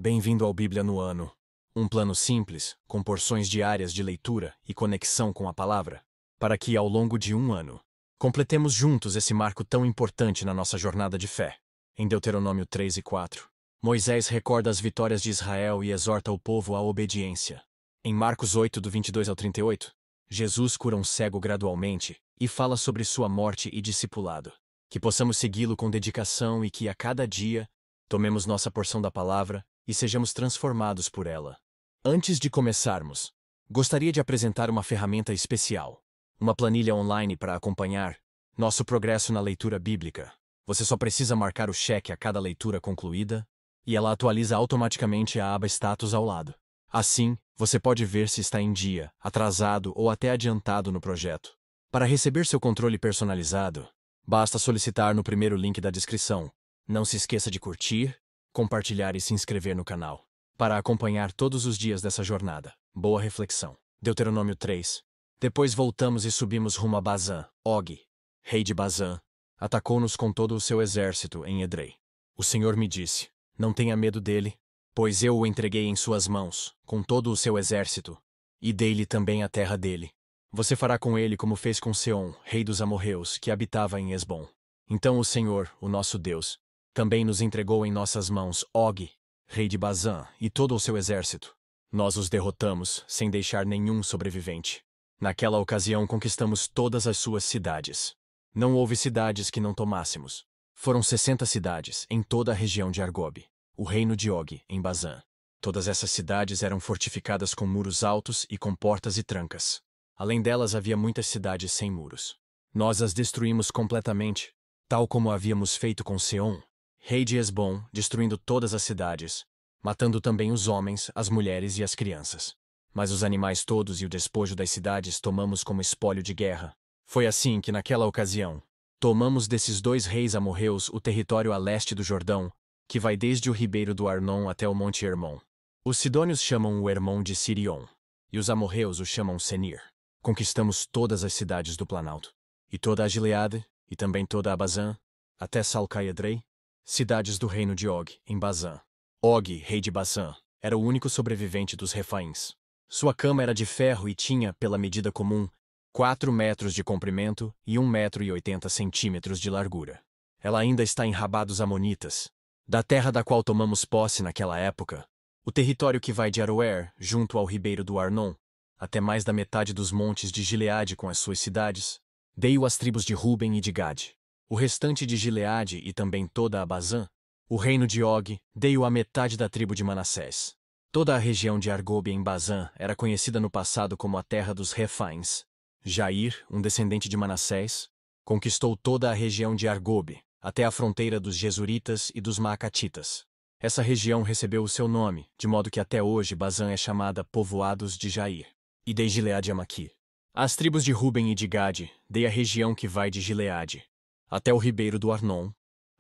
Bem-vindo ao Bíblia no Ano. Um plano simples, com porções diárias de leitura e conexão com a palavra, para que, ao longo de um ano, completemos juntos esse marco tão importante na nossa jornada de fé. Em Deuteronômio 3 e 4, Moisés recorda as vitórias de Israel e exorta o povo à obediência. Em Marcos 8, do 22 ao 38, Jesus cura um cego gradualmente e fala sobre sua morte e discipulado. Que possamos segui-lo com dedicação e que, a cada dia, tomemos nossa porção da palavra e sejamos transformados por ela. Antes de começarmos, gostaria de apresentar uma ferramenta especial, uma planilha online para acompanhar nosso progresso na leitura bíblica. Você só precisa marcar o cheque a cada leitura concluída e ela atualiza automaticamente a aba Status ao lado. Assim, você pode ver se está em dia, atrasado ou até adiantado no projeto. Para receber seu controle personalizado, basta solicitar no primeiro link da descrição. Não se esqueça de curtir, compartilhar e se inscrever no canal, para acompanhar todos os dias dessa jornada. Boa reflexão. Deuteronômio 3. Depois voltamos e subimos rumo a Bazã. Og, rei de Bazã, atacou-nos com todo o seu exército em Edrei. O Senhor me disse, não tenha medo dele, pois eu o entreguei em suas mãos, com todo o seu exército, e dei-lhe também a terra dele. Você fará com ele como fez com Seom, rei dos amorreus, que habitava em Esbom. Então o Senhor, o nosso Deus, também nos entregou em nossas mãos Og, rei de Bazã, e todo o seu exército. Nós os derrotamos, sem deixar nenhum sobrevivente. Naquela ocasião conquistamos todas as suas cidades. Não houve cidades que não tomássemos. Foram 60 cidades, em toda a região de Argob, o reino de Og, em Bazã. Todas essas cidades eram fortificadas com muros altos e com portas e trancas. Além delas havia muitas cidades sem muros. Nós as destruímos completamente, tal como havíamos feito com Seom, rei de Esbom, destruindo todas as cidades, matando também os homens, as mulheres e as crianças. Mas os animais todos e o despojo das cidades tomamos como espólio de guerra. Foi assim que, naquela ocasião, tomamos desses dois reis amorreus o território a leste do Jordão, que vai desde o ribeiro do Arnon até o monte Hermon. Os sidônios chamam o Hermon de Sirion, e os amorreus o chamam Senir. Conquistamos todas as cidades do Planalto, e toda a Gileade, e também toda a Bazã, até Salcai-Edrei, cidades do reino de Og, em Bazã. Og, rei de Bazã, era o único sobrevivente dos Refaíns. Sua cama era de ferro e tinha, pela medida comum, 4 metros de comprimento e 1,80 metros de largura. Ela ainda está em Rabá dos Amonitas, da terra da qual tomamos posse naquela época, o território que vai de Aroer, junto ao ribeiro do Arnon, até mais da metade dos montes de Gileade com as suas cidades, dei-o às tribos de Ruben e de Gade. O restante de Gileade e também toda a Bazã, o reino de Og, dei-o à metade da tribo de Manassés. Toda a região de Argob em Bazã era conhecida no passado como a terra dos Refaíns. Jair, um descendente de Manassés, conquistou toda a região de Argob, até a fronteira dos Gesuritas e dos Maacatitas. Essa região recebeu o seu nome, de modo que até hoje Bazã é chamada Povoados de Jair. E dei Gileade a Maqui. Às tribos de Ruben e de Gade, dei a região que vai de Gileade até o ribeiro do Arnon,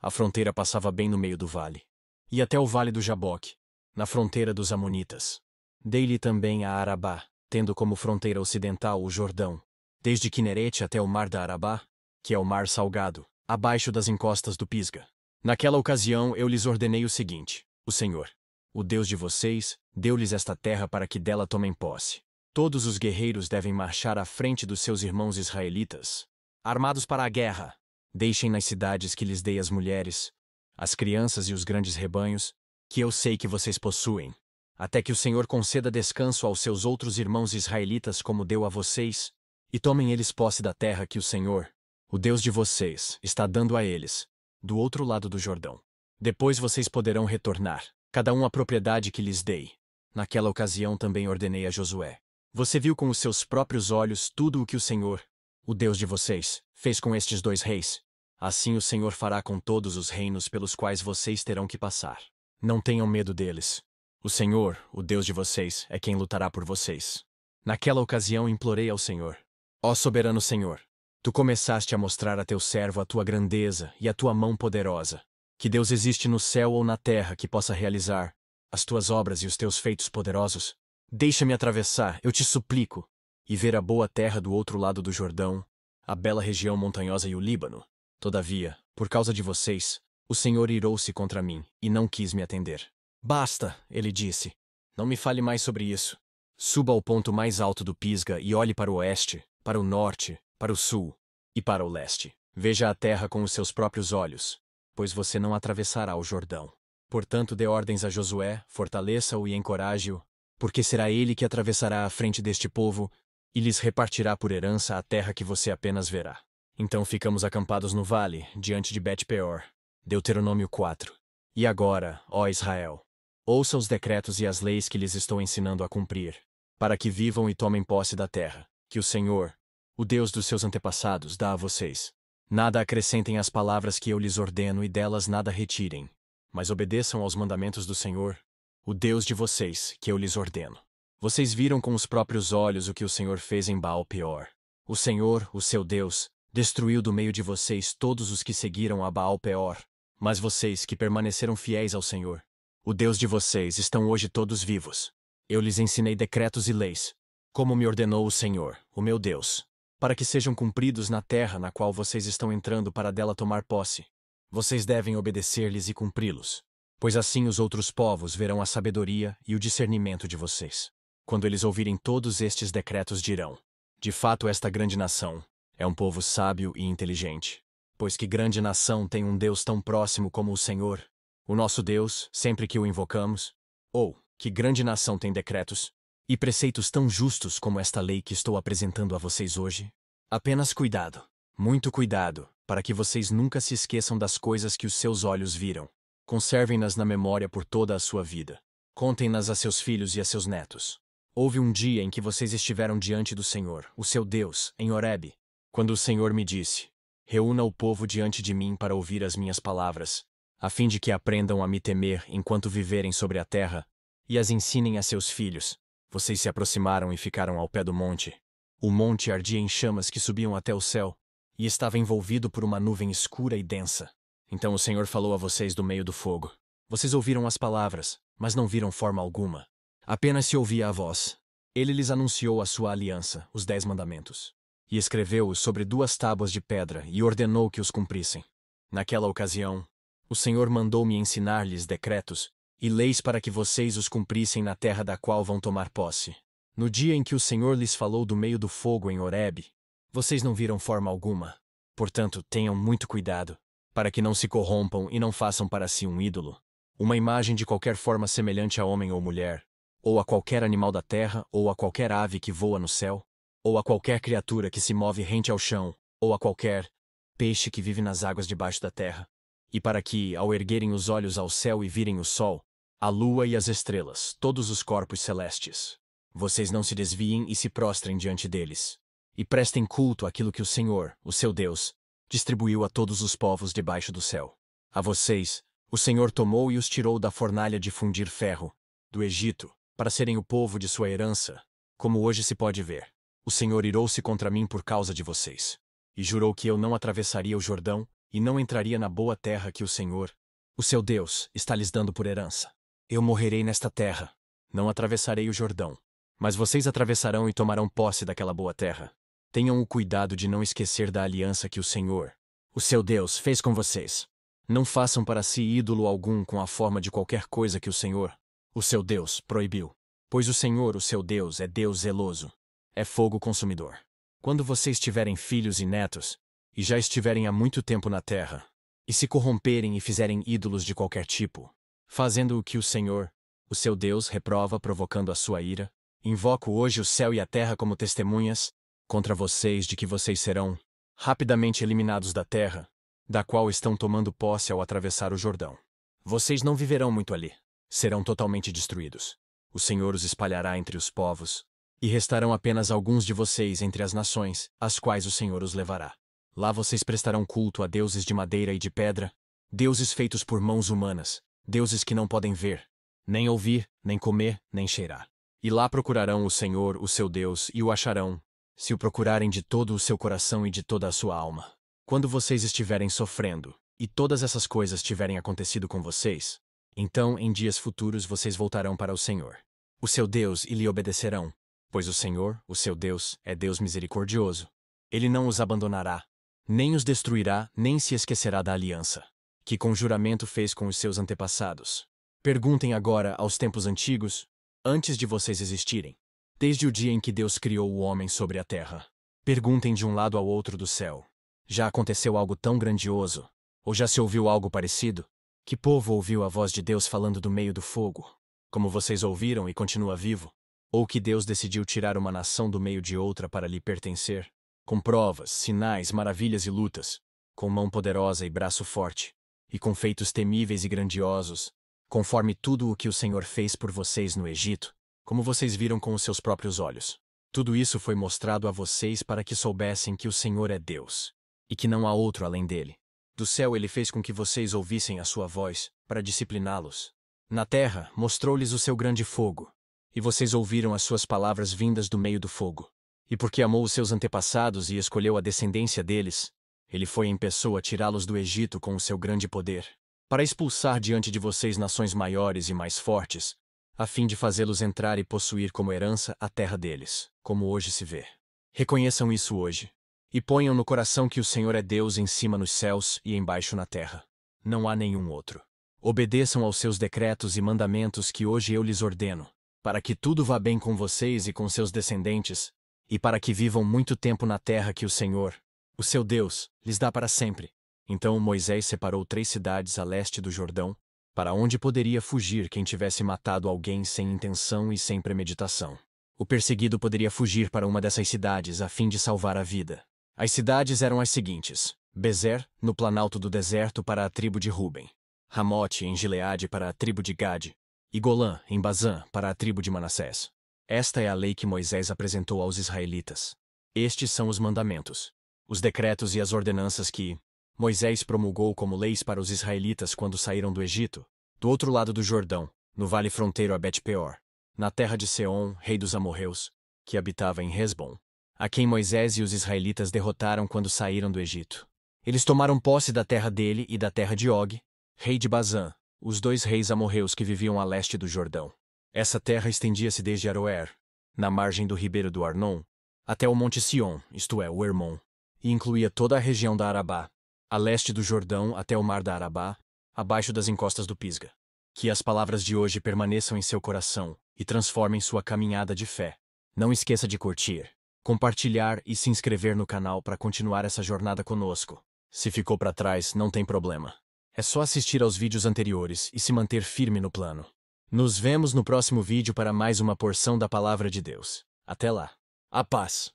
a fronteira passava bem no meio do vale, e até o vale do Jaboque, na fronteira dos Amonitas. Dei-lhe também a Arabá, tendo como fronteira ocidental o Jordão, desde Quinerete até o mar da Arabá, que é o mar salgado, abaixo das encostas do Pisga. Naquela ocasião eu lhes ordenei o seguinte: o Senhor, o Deus de vocês, deu-lhes esta terra para que dela tomem posse. Todos os guerreiros devem marchar à frente dos seus irmãos israelitas, armados para a guerra. Deixem nas cidades que lhes dei as mulheres, as crianças e os grandes rebanhos, que eu sei que vocês possuem, até que o Senhor conceda descanso aos seus outros irmãos israelitas como deu a vocês, e tomem eles posse da terra que o Senhor, o Deus de vocês, está dando a eles, do outro lado do Jordão. Depois vocês poderão retornar, cada um à propriedade que lhes dei. Naquela ocasião também ordenei a Josué: você viu com os seus próprios olhos tudo o que o Senhor, o Deus de vocês, fez com estes dois reis. Assim o Senhor fará com todos os reinos pelos quais vocês terão que passar. Não tenham medo deles. O Senhor, o Deus de vocês, é quem lutará por vocês. Naquela ocasião implorei ao Senhor: ó soberano Senhor, tu começaste a mostrar a teu servo a tua grandeza e a tua mão poderosa. Que Deus existe no céu ou na terra que possa realizar as tuas obras e os teus feitos poderosos? Deixa-me atravessar, eu te suplico, e ver a boa terra do outro lado do Jordão, a bela região montanhosa e o Líbano. Todavia, por causa de vocês, o Senhor irou-se contra mim, e não quis me atender. Basta, ele disse. Não me fale mais sobre isso. Suba ao ponto mais alto do Pisga e olhe para o oeste, para o norte, para o sul e para o leste. Veja a terra com os seus próprios olhos, pois você não atravessará o Jordão. Portanto, dê ordens a Josué, fortaleça-o e encoraje-o, porque será ele que atravessará a frente deste povo e lhes repartirá por herança a terra que você apenas verá. Então ficamos acampados no vale, diante de Bet-peor. Deuteronômio 4. E agora, ó Israel, ouça os decretos e as leis que lhes estou ensinando a cumprir, para que vivam e tomem posse da terra, que o Senhor, o Deus dos seus antepassados, dá a vocês. Nada acrescentem às palavras que eu lhes ordeno e delas nada retirem, mas obedeçam aos mandamentos do Senhor, o Deus de vocês, que eu lhes ordeno. Vocês viram com os próprios olhos o que o Senhor fez em Baal-peor. O Senhor, o seu Deus, destruiu do meio de vocês todos os que seguiram a Baal-peor, mas vocês que permaneceram fiéis ao Senhor, o Deus de vocês, estão hoje todos vivos. Eu lhes ensinei decretos e leis, como me ordenou o Senhor, o meu Deus, para que sejam cumpridos na terra na qual vocês estão entrando para dela tomar posse. Vocês devem obedecer-lhes e cumpri-los, pois assim os outros povos verão a sabedoria e o discernimento de vocês. Quando eles ouvirem todos estes decretos, dirão: de fato, esta grande nação é um povo sábio e inteligente. Pois que grande nação tem um Deus tão próximo como o Senhor, o nosso Deus, sempre que o invocamos? Ou, que grande nação tem decretos e preceitos tão justos como esta lei que estou apresentando a vocês hoje? Apenas cuidado, muito cuidado, para que vocês nunca se esqueçam das coisas que os seus olhos viram. Conservem-nas na memória por toda a sua vida. Contem-nas a seus filhos e a seus netos. Houve um dia em que vocês estiveram diante do Senhor, o seu Deus, em Horebe, quando o Senhor me disse: reúna o povo diante de mim para ouvir as minhas palavras, a fim de que aprendam a me temer enquanto viverem sobre a terra, e as ensinem a seus filhos. Vocês se aproximaram e ficaram ao pé do monte. O monte ardia em chamas que subiam até o céu, e estava envolvido por uma nuvem escura e densa. Então o Senhor falou a vocês do meio do fogo. Vocês ouviram as palavras, mas não viram forma alguma. Apenas se ouvia a voz. Ele lhes anunciou a sua aliança, os 10 mandamentos, e escreveu-os sobre 2 tábuas de pedra e ordenou que os cumprissem. Naquela ocasião, o Senhor mandou-me ensinar-lhes decretos e leis para que vocês os cumprissem na terra da qual vão tomar posse. No dia em que o Senhor lhes falou do meio do fogo em Horebe, vocês não viram forma alguma. Portanto, tenham muito cuidado, para que não se corrompam e não façam para si um ídolo, uma imagem de qualquer forma semelhante a homem ou mulher, ou a qualquer animal da terra, ou a qualquer ave que voa no céu, ou a qualquer criatura que se move rente ao chão, ou a qualquer peixe que vive nas águas debaixo da terra. E para que, ao erguerem os olhos ao céu e virem o sol, a lua e as estrelas, todos os corpos celestes, vocês não se desviem e se prostrem diante deles, e prestem culto àquilo que o Senhor, o seu Deus, distribuiu a todos os povos debaixo do céu. A vocês, o Senhor tomou e os tirou da fornalha de fundir ferro, do Egito, para serem o povo de sua herança, como hoje se pode ver. O Senhor irou-se contra mim por causa de vocês, e jurou que eu não atravessaria o Jordão e não entraria na boa terra que o Senhor, o seu Deus, está lhes dando por herança. Eu morrerei nesta terra, não atravessarei o Jordão, mas vocês atravessarão e tomarão posse daquela boa terra. Tenham o cuidado de não esquecer da aliança que o Senhor, o seu Deus, fez com vocês. Não façam para si ídolo algum com a forma de qualquer coisa que o Senhor, o seu Deus, proibiu. Pois o Senhor, o seu Deus, é Deus zeloso, é fogo consumidor. Quando vocês tiverem filhos e netos, e já estiverem há muito tempo na terra, e se corromperem e fizerem ídolos de qualquer tipo, fazendo o que o Senhor, o seu Deus, reprova, provocando a sua ira, invoco hoje o céu e a terra como testemunhas contra vocês de que vocês serão rapidamente eliminados da terra, da qual estão tomando posse ao atravessar o Jordão. Vocês não viverão muito ali. Serão totalmente destruídos. O Senhor os espalhará entre os povos, e restarão apenas alguns de vocês entre as nações, às quais o Senhor os levará. Lá vocês prestarão culto a deuses de madeira e de pedra, deuses feitos por mãos humanas, deuses que não podem ver, nem ouvir, nem comer, nem cheirar. E lá procurarão o Senhor, o seu Deus, e o acharão, se o procurarem de todo o seu coração e de toda a sua alma. Quando vocês estiverem sofrendo, e todas essas coisas tiverem acontecido com vocês, então, em dias futuros, vocês voltarão para o Senhor, o seu Deus, e lhe obedecerão, pois o Senhor, o seu Deus, é Deus misericordioso. Ele não os abandonará, nem os destruirá, nem se esquecerá da aliança que com juramento fez com os seus antepassados. Perguntem agora aos tempos antigos, antes de vocês existirem, desde o dia em que Deus criou o homem sobre a terra. Perguntem de um lado ao outro do céu. Já aconteceu algo tão grandioso? Ou já se ouviu algo parecido? Que povo ouviu a voz de Deus falando do meio do fogo, como vocês ouviram e continua vivo? Ou que Deus decidiu tirar uma nação do meio de outra para lhe pertencer? Com provas, sinais, maravilhas e lutas, com mão poderosa e braço forte, e com feitos temíveis e grandiosos, conforme tudo o que o Senhor fez por vocês no Egito, como vocês viram com os seus próprios olhos. Tudo isso foi mostrado a vocês para que soubessem que o Senhor é Deus, e que não há outro além dele. Do céu ele fez com que vocês ouvissem a sua voz, para discipliná-los. Na terra, mostrou-lhes o seu grande fogo, e vocês ouviram as suas palavras vindas do meio do fogo. E porque amou os seus antepassados e escolheu a descendência deles, ele foi em pessoa tirá-los do Egito com o seu grande poder, para expulsar diante de vocês nações maiores e mais fortes, a fim de fazê-los entrar e possuir como herança a terra deles, como hoje se vê. Reconheçam isso hoje, e ponham no coração que o Senhor é Deus em cima nos céus e embaixo na terra. Não há nenhum outro. Obedeçam aos seus decretos e mandamentos que hoje eu lhes ordeno, para que tudo vá bem com vocês e com seus descendentes, e para que vivam muito tempo na terra que o Senhor, o seu Deus, lhes dá para sempre. Então Moisés separou 3 cidades a leste do Jordão, para onde poderia fugir quem tivesse matado alguém sem intenção e sem premeditação. O perseguido poderia fugir para uma dessas cidades a fim de salvar a vida. As cidades eram as seguintes: Bezer, no planalto do deserto, para a tribo de Ruben; Ramote, em Gileade, para a tribo de Gade; e Golã, em Bazã, para a tribo de Manassés. Esta é a lei que Moisés apresentou aos israelitas. Estes são os mandamentos, os decretos e as ordenanças que Moisés promulgou como leis para os israelitas quando saíram do Egito, do outro lado do Jordão, no vale fronteiro a Bet-peor, na terra de Seom, rei dos amorreus, que habitava em Hesbom, a quem Moisés e os israelitas derrotaram quando saíram do Egito. Eles tomaram posse da terra dele e da terra de Og, rei de Bazã, os 2 reis amorreus que viviam a leste do Jordão. Essa terra estendia-se desde Aroer, na margem do ribeiro do Arnon, até o monte Sion, isto é, o Hermon, e incluía toda a região da Arabá, a leste do Jordão até o mar da Arabá, abaixo das encostas do Pisga. Que as palavras de hoje permaneçam em seu coração e transformem sua caminhada de fé. Não esqueça de curtir, compartilhar e se inscrever no canal para continuar essa jornada conosco. Se ficou para trás, não tem problema. É só assistir aos vídeos anteriores e se manter firme no plano. Nos vemos no próximo vídeo para mais uma porção da Palavra de Deus. Até lá. A paz.